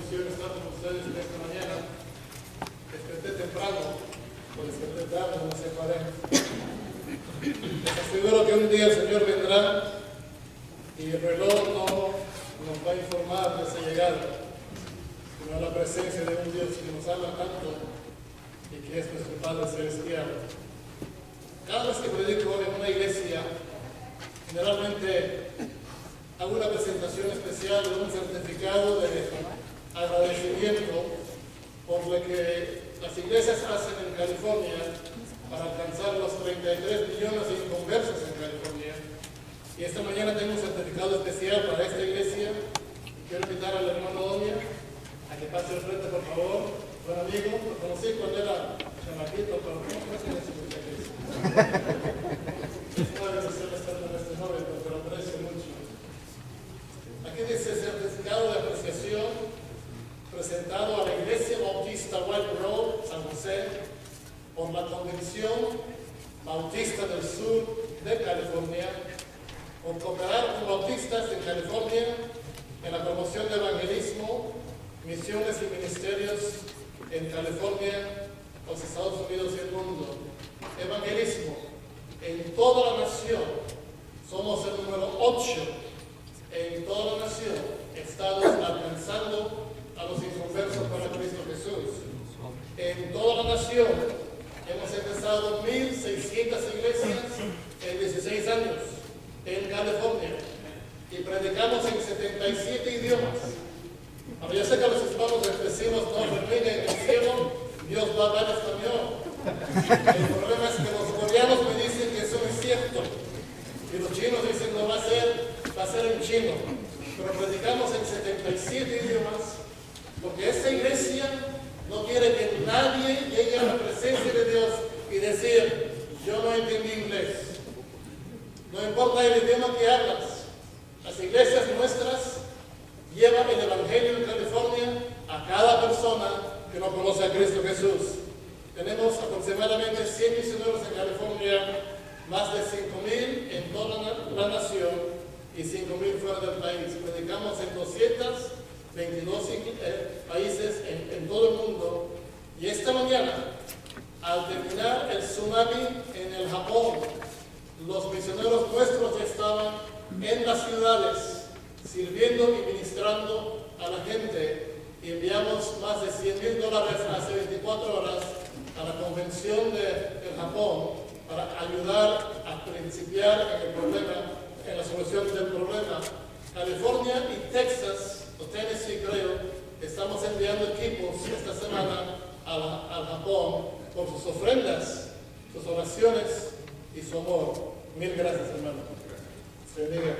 bendición estar con ustedes en esta mañana. Desperté temprano, o desperté tarde, no sé cuál es. Les aseguro que un día el Señor vendrá y el reloj no nos va a informar de esa llegada, sino la presencia de un Dios que nos ama tanto y que es nuestro Padre Celestial. Cada vez que predico en una iglesia, generalmente hago una presentación especial de un certificado de agradecimiento por lo que las iglesias hacen en California para alcanzar los 33 millones de inconversos en California. Y esta mañana tengo un certificado especial para esta iglesia. Quiero invitar al hermano Doña a que pase al frente, por favor. Buen amigo, lo conocí cuando era chamaquito, pero no creo que es mucha iglesia. Es una bendición estar con este joven, pero lo aprecio mucho. Aquí dice certificado de apreciación presentado a la Iglesia Bautista White Road, San José, por la Convención Bautista del Sur de California, por cooperar con bautistas en California en la promoción de evangelismo, misiones y ministerios en California, los Estados Unidos y el mundo. Evangelismo en toda la nación. Somos el número 8 en toda la nación. Estados alcanzando a los inconversos para Cristo Jesús. En toda la nación hemos empezado 1,600 iglesias en 16 años en California y predicamos en 77 idiomas. Ahora yo sé que los hispanos expresivos no terminen en el cielo, Dios va a hablar español. El problema es que los coreanos me dicen que eso no es cierto y los chinos dicen no va a ser en chino, pero predicamos en 77 idiomas. Porque esta iglesia no quiere que nadie llegue a la presencia de Dios y decir, yo no entendí inglés. No importa el idioma que hablas. Las iglesias nuestras llevan el Evangelio en California a cada persona que no conoce a Cristo Jesús. Tenemos aproximadamente 100 misioneros en California, más de 5,000 en toda la nación y 5,000 fuera del país. Predicamos en 222 países en todo el mundo. Y esta mañana, al terminar el tsunami en el Japón, los misioneros nuestros ya estaban en las ciudades sirviendo y ministrando a la gente. Y enviamos más de $100,000 hace 24 horas a la convención del Japón para ayudar a principiar en el problema, en la solución del problema. California y Texas, o Tennessee creo, estamos enviando equipos esta semana al Japón por sus ofrendas, sus oraciones y su amor. Mil gracias, hermano. Se bendiga.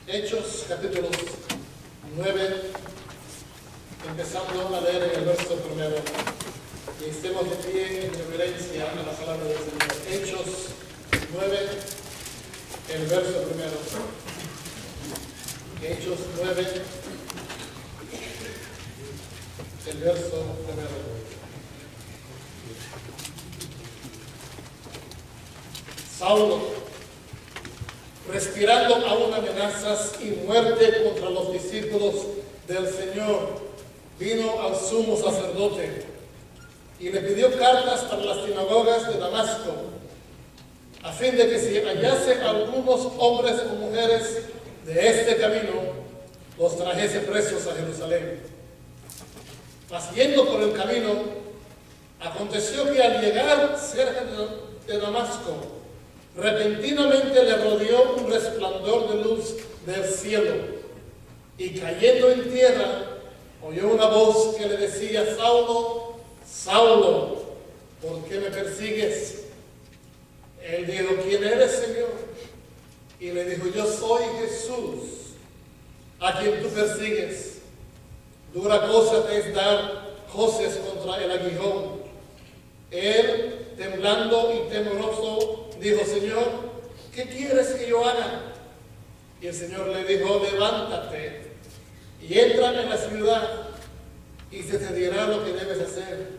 Hechos, capítulo 9, empezando a leer en el verso primero. Y estemos de pie en reverencia a la palabra del Señor. Hechos 9, el verso primero. Hechos 9, el verso primero. Saulo, respirando aún amenazas y muerte contra los discípulos del Señor, vino al sumo sacerdote y le pidió cartas para las sinagogas de Damasco, a fin de que si hallase algunos hombres o mujeres de este camino, los trajese presos a Jerusalén. Mas yendo por el camino, aconteció que al llegar cerca de Damasco, repentinamente le rodeó un resplandor de luz del cielo, y cayendo en tierra, oyó una voz que le decía, Saulo, Saulo, ¿por qué me persigues? Él dijo, ¿quién eres, Señor? Y le dijo, yo soy Jesús, a quien tú persigues. Dura cosa te es dar hoces contra el aguijón. Él, temblando y temoroso, dijo, Señor, ¿qué quieres que yo haga? Y el Señor le dijo, levántate y entra en la ciudad y se te dirá lo que debes hacer.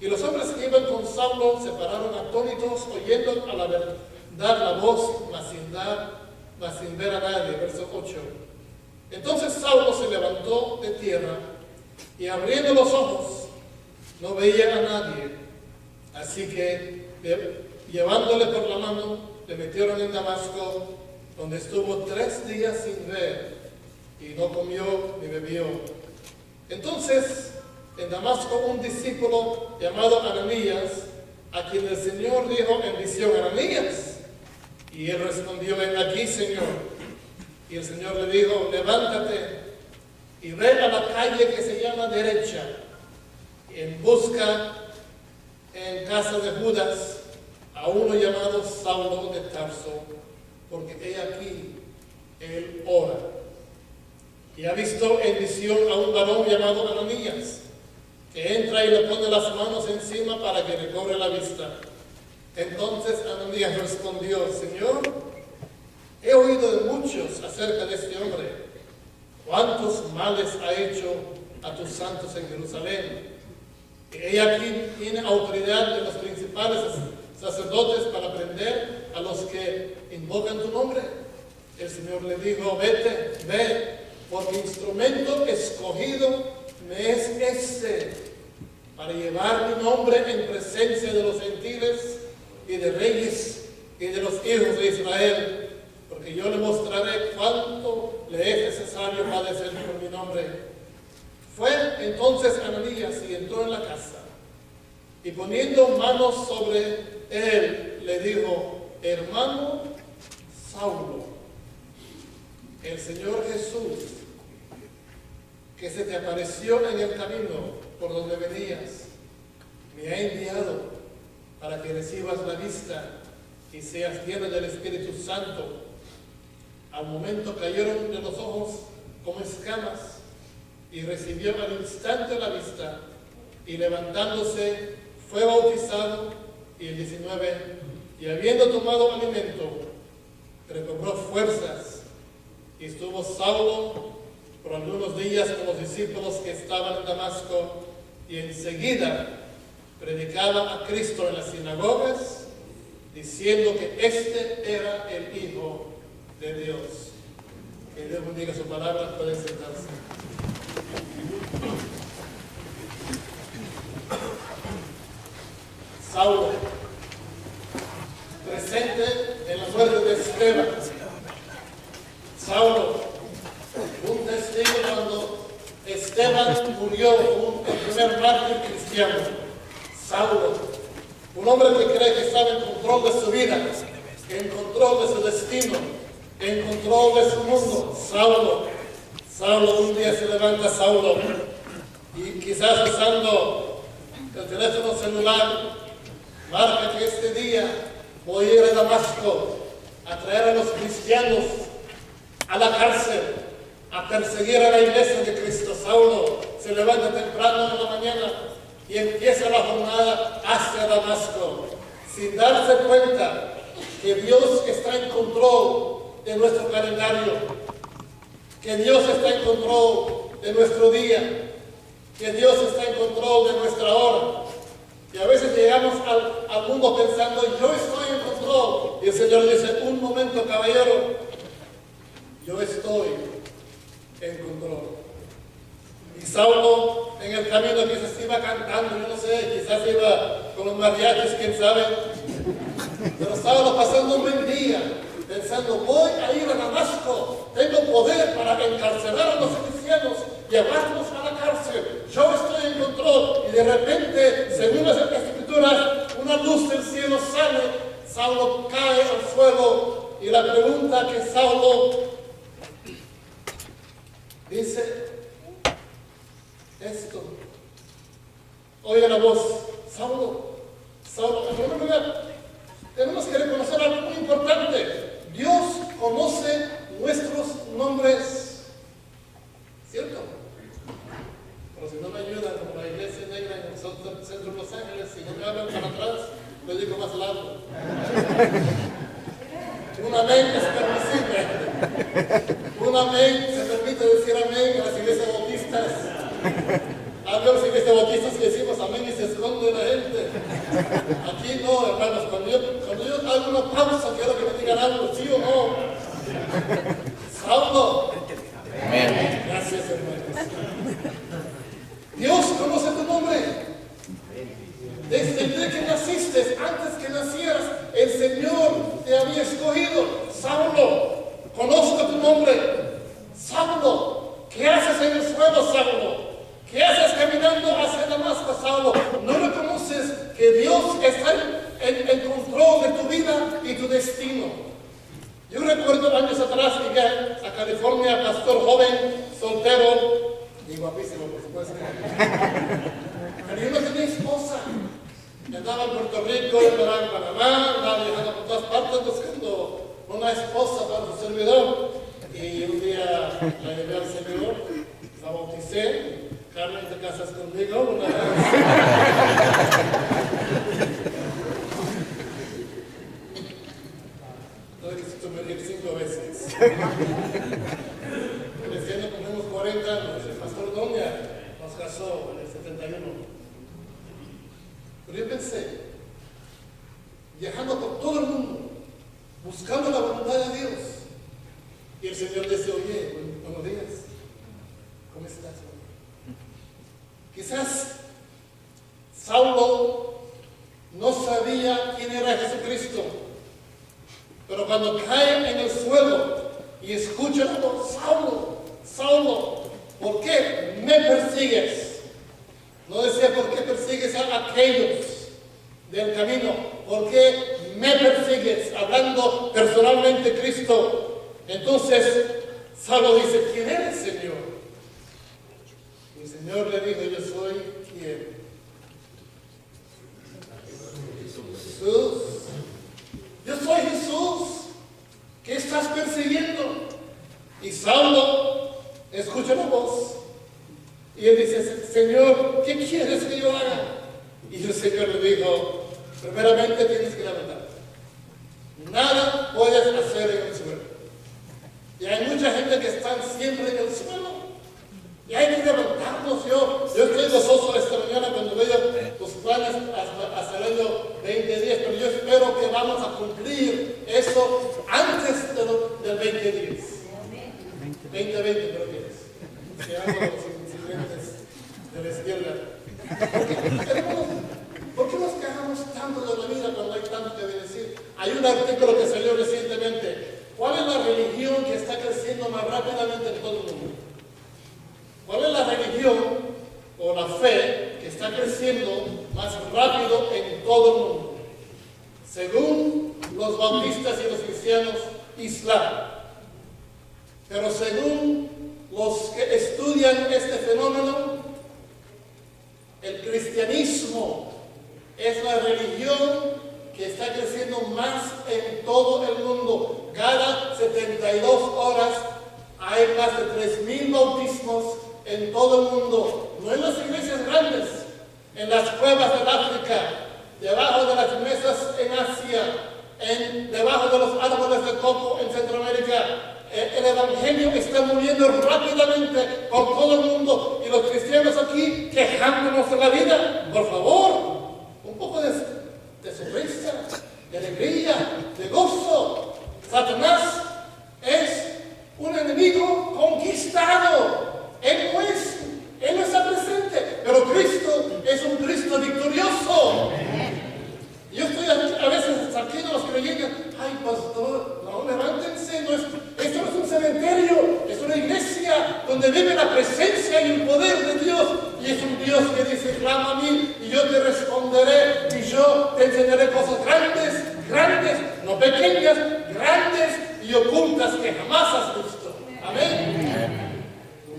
Y los hombres que iban con Saulo se pararon atónitos, oyendo a la verdad la voz, mas sin ver a nadie. Verso 8. Entonces Saulo se levantó de tierra y abriendo los ojos no veía a nadie. Así que llevándole por la mano le metieron en Damasco, donde estuvo 3 días sin ver y no comió ni bebió. Entonces en Damasco un discípulo llamado Ananías, a quien el Señor dijo en visión: Ananías. Y él respondió: Ven aquí, Señor. Y el Señor le dijo: levántate y ve a la calle que se llama Derecha, en busca en casa de Judas a uno llamado Saulo de Tarso, porque he aquí, él ora. Y ha visto en visión a un varón llamado Ananías, que entra y le pone las manos encima para que recobre la vista. Entonces Ananías respondió: Señor, he oído de muchos acerca de este hombre, cuántos males ha hecho a tus santos en Jerusalén. Y ella aquí tiene autoridad de los principales sacerdotes para prender a los que invocan tu nombre. El Señor le dijo: ve, porque instrumento escogido me es este, para llevar mi nombre en presencia de los gentiles y de reyes y de los hijos de Israel, porque yo le mostraré cuánto le es necesario padecer por mi nombre. Fue entonces Ananías y entró en la casa, y poniendo manos sobre él, le dijo: hermano Saulo, el Señor Jesús, que se te apareció en el camino por donde venías, me ha enviado para que recibas la vista y seas lleno del Espíritu Santo. Al momento cayeron de los ojos como escamas, y recibió al instante la vista, y levantándose fue bautizado. Y el 19, y habiendo tomado alimento, recobró fuerzas, y estuvo Saulo por algunos días con los discípulos que estaban en Damasco, y enseguida predicaba a Cristo en las sinagogas, diciendo que este era el Hijo de Dios. Que Dios bendiga su palabra. Pueden sentarse. Saulo, presente en la muerte de Esteban. Saulo, un testigo cuando Esteban murió, el primer mártir cristiano. Saulo, un hombre que cree que estaba en control de su vida, en control de su destino, en control de su mundo. Saulo, un día se levanta Saulo, y quizás usando el teléfono celular, marca que este día voy a ir a Damasco a traer a los cristianos a la cárcel, a perseguir a la iglesia de Cristo. Saulo se levanta temprano en la mañana y empieza la jornada hacia Damasco, sin darse cuenta que Dios está en control de nuestro calendario, que Dios está en control de nuestro día, que Dios está en control de nuestra hora. Y a veces llegamos al mundo pensando: yo estoy en control. Y el Señor dice: un momento, caballero, yo estoy en control. Y Saulo en el camino quizás iba cantando, yo no sé, quizás iba con los mariachis, quién sabe. Pero Saulo pasando un buen día, pensando: voy a ir a Damasco, tengo poder para encarcelar a los cristianos, llevarlos a la cárcel, yo estoy en control. Y de repente, según las escrituras, una luz del cielo sale, Saulo cae al suelo, y la pregunta que Saulo dice: esto, oye la voz: Saulo, en primer lugar, tenemos que reconocer algo muy importante. Dios conoce nuestros nombres, ¿cierto? Pero si no me ayudan, como la iglesia negra en el centro de Los Ángeles, si no me hablan para atrás, lo digo más largo. Un amén es permisible. Un amén se permite decir amén a las iglesias bautistas. A las iglesias bautistas que decimos amén, y se esconde la gente. Aquí no, hermanos, cuando yo hago una pausa, quiero que me digan algo, ¿sí o no? Saulo. Amén. Gracias, hermanos. Dios conoce tu nombre. Desde el día que naciste, antes que nacieras, el Señor te había escogido. Saulo, conozco tu nombre. Saulo, ¿qué haces en el suelo, Saulo? ¿Qué haces caminando hacia Damasco, Saulo? ¿No reconoces que Dios está en control de tu vida y tu destino? Yo recuerdo años atrás llegué a California, pastor joven, soltero y guapísimo, por supuesto. Pero yo no tenía esposa. Andaba en Puerto Rico, andaba en Panamá, andaba viajando por todas partes buscando una esposa para su servidor. Y un día la llevé al Señor, la bauticé. Carmen, te casas conmigo una vez. No necesito medir 5 veces. Creciendo tenemos 40 años. El pastor Doña nos casó en el 71. Pero yo pensé, viajando por todo el mundo, buscando la voluntad de Dios. Y el Señor dice, oye, buenos días. ¿Cómo estás? Quizás Saulo no sabía quién era Jesucristo, pero cuando cae en el suelo y escucha la voz, Saulo, Saulo, ¿por qué me persigues? No decía por qué persigues a aquellos del camino, ¿por qué me persigues? Hablando personalmente Cristo. Entonces Saulo dice, ¿quién eres, Señor? Y el Señor le dijo, yo soy ¿quién? Jesús. Yo soy Jesús. ¿Qué estás persiguiendo? Y Saulo escucha la voz. Y él dice, Señor, ¿qué quieres que yo haga? Y el Señor le dijo, primeramente tienes que levantarte. Nada puedes hacer en el suelo. Y hay mucha gente que están siempre en el suelo. Y hay que levantarnos. Yo estoy gozoso esta mañana cuando veo los planes hasta el año 2010, pero yo espero que vamos a cumplir eso antes del 2010. 2020 creo que es. Que hago los incidentes de la izquierda. Hermanos, ¿por qué nos quejamos tanto de la vida cuando hay tanto que decir? Hay un artículo que salió recientemente. ¿Cuál es la religión que está creciendo más rápidamente en todo el mundo? ¿Cuál es la religión o la fe que está creciendo más rápido en todo el mundo? Según los bautistas y los cristianos, Islam. Pero según los que estudian este fenómeno, el cristianismo es la religión que está creciendo más en todo el mundo. Cada 72 horas hay más de 3,000 bautismos en todo el mundo, no en las iglesias grandes, en las cuevas del África, debajo de las mesas en Asia, debajo de los árboles de coco en Centroamérica. El evangelio está moviendo rápidamente por todo el mundo y los cristianos aquí quejándonos de la vida. Por favor, un poco de sonrisa, de alegría, de gozo. Satanás es un enemigo conquistado. Él no está presente, pero Cristo es un Cristo victorioso. Yo estoy a veces aquí de los creyentes, ay pastor, no, levántense, esto no es un cementerio, es una iglesia donde vive la presencia y el poder de Dios. Y es un Dios que dice, clama a mí y yo te responderé y yo te enseñaré cosas grandes, no pequeñas, grandes y ocultas que jamás has visto. Amén.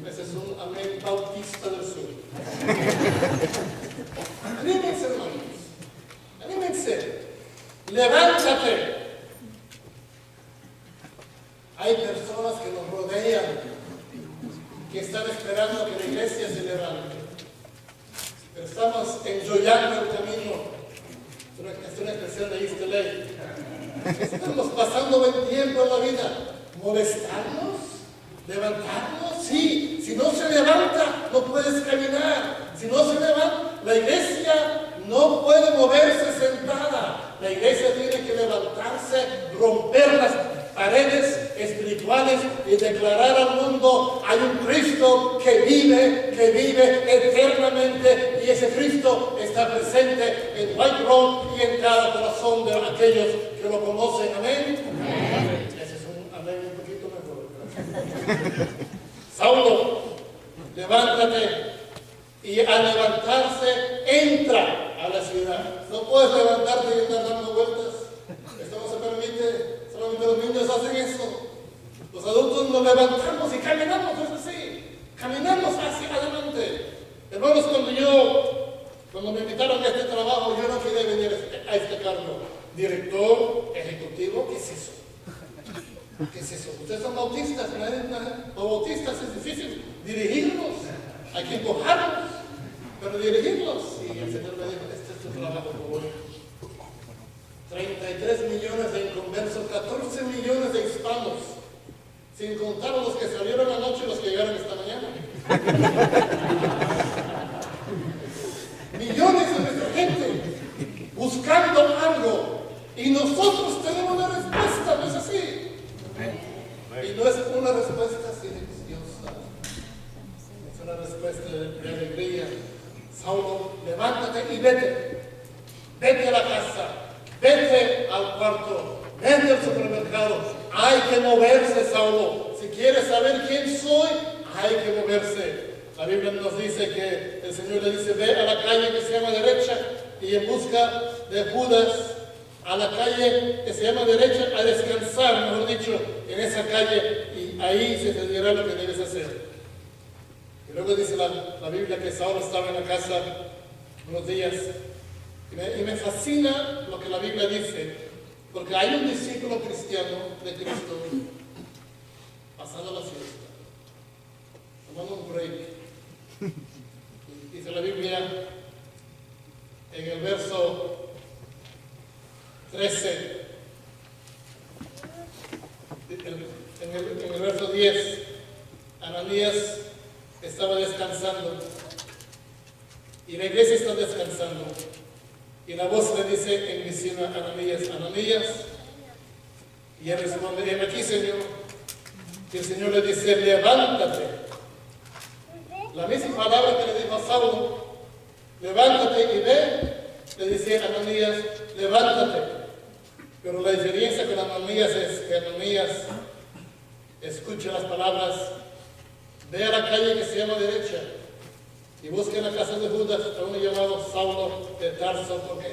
Ese es un amén bautista del sur. Anímense, hermanos. Anímense. Levántate. Hay personas que nos rodean, que están esperando a que la iglesia se levante. Pero estamos enjollando el camino. Es una expresión de East LA. Estamos pasando buen tiempo en la vida. ¿Molestarnos? ¿Levantarnos? Sí. Si no se levanta, no puedes caminar. Si no se levanta, la iglesia iglesia no puede moverse sentada. La iglesia tiene que levantarse, romper las paredes espirituales y declarar al mundo: hay un Cristo que vive eternamente, y ese Cristo está presente en White Road y en cada corazón de aquellos que lo conocen. Amén. Amén. Ese es un amén un poquito mejor. Saulo, levántate. Y al levantarse, entra a la ciudad. No puedes levantarte y estar dando vueltas. Esto no se permite. Solamente los niños hacen eso. Los adultos nos levantamos y caminamos, es así. Caminamos hacia adelante. Hermanos, cuando me invitaron a este trabajo, yo no quería venir a este cargo. Director ejecutivo, ¿qué es eso? ¿Qué es eso? Ustedes son bautistas, ¿no? Los bautistas es difícil dirigirlos. Hay que empujarlos, pero dirigirlos. Y el Señor me dijo: este es tu trabajo, por hoy. 33 millones de inconversos, 14 millones de hispanos, sin contar los que salieron anoche y los que llegaron esta mañana. Millones de nuestra gente buscando algo, y nosotros tenemos una respuesta, ¿no es así? Y no es una respuesta silenciosa, es una respuesta de alegría. Saulo, levántate y vete. Vete a la casa, vete al cuarto, vete al supermercado. Hay que moverse, Saulo. Si quieres saber quién soy, hay que moverse. La Biblia nos dice que el Señor le dice: ve a la calle que se llama derecha, y en busca de Judas, a la calle que se llama derecha, a descansar, mejor dicho, en esa calle, y ahí se te dirá lo que debes hacer. Y luego dice la Biblia que Saulo estaba en la casa unos días, y me fascina lo que la Biblia dice, porque hay un discípulo cristiano de Cristo pasando la siesta, tomando un break. Dice la Biblia en el verso 13, en el verso 10, Ananías estaba descansando, y la iglesia está descansando, y la voz le dice en visión a Ananías: Ananías, y él responde: heme aquí, Señor. Y el Señor le dice: levántate. La misma palabra que le dijo a Saulo: levántate y ve, le decía a Ananías: levántate. Pero la diferencia con Ananías es que Ananías escucha las palabras: ve a la calle que se llama derecha y busca en la casa de Judas a uno llamado Saulo de Tarso, porque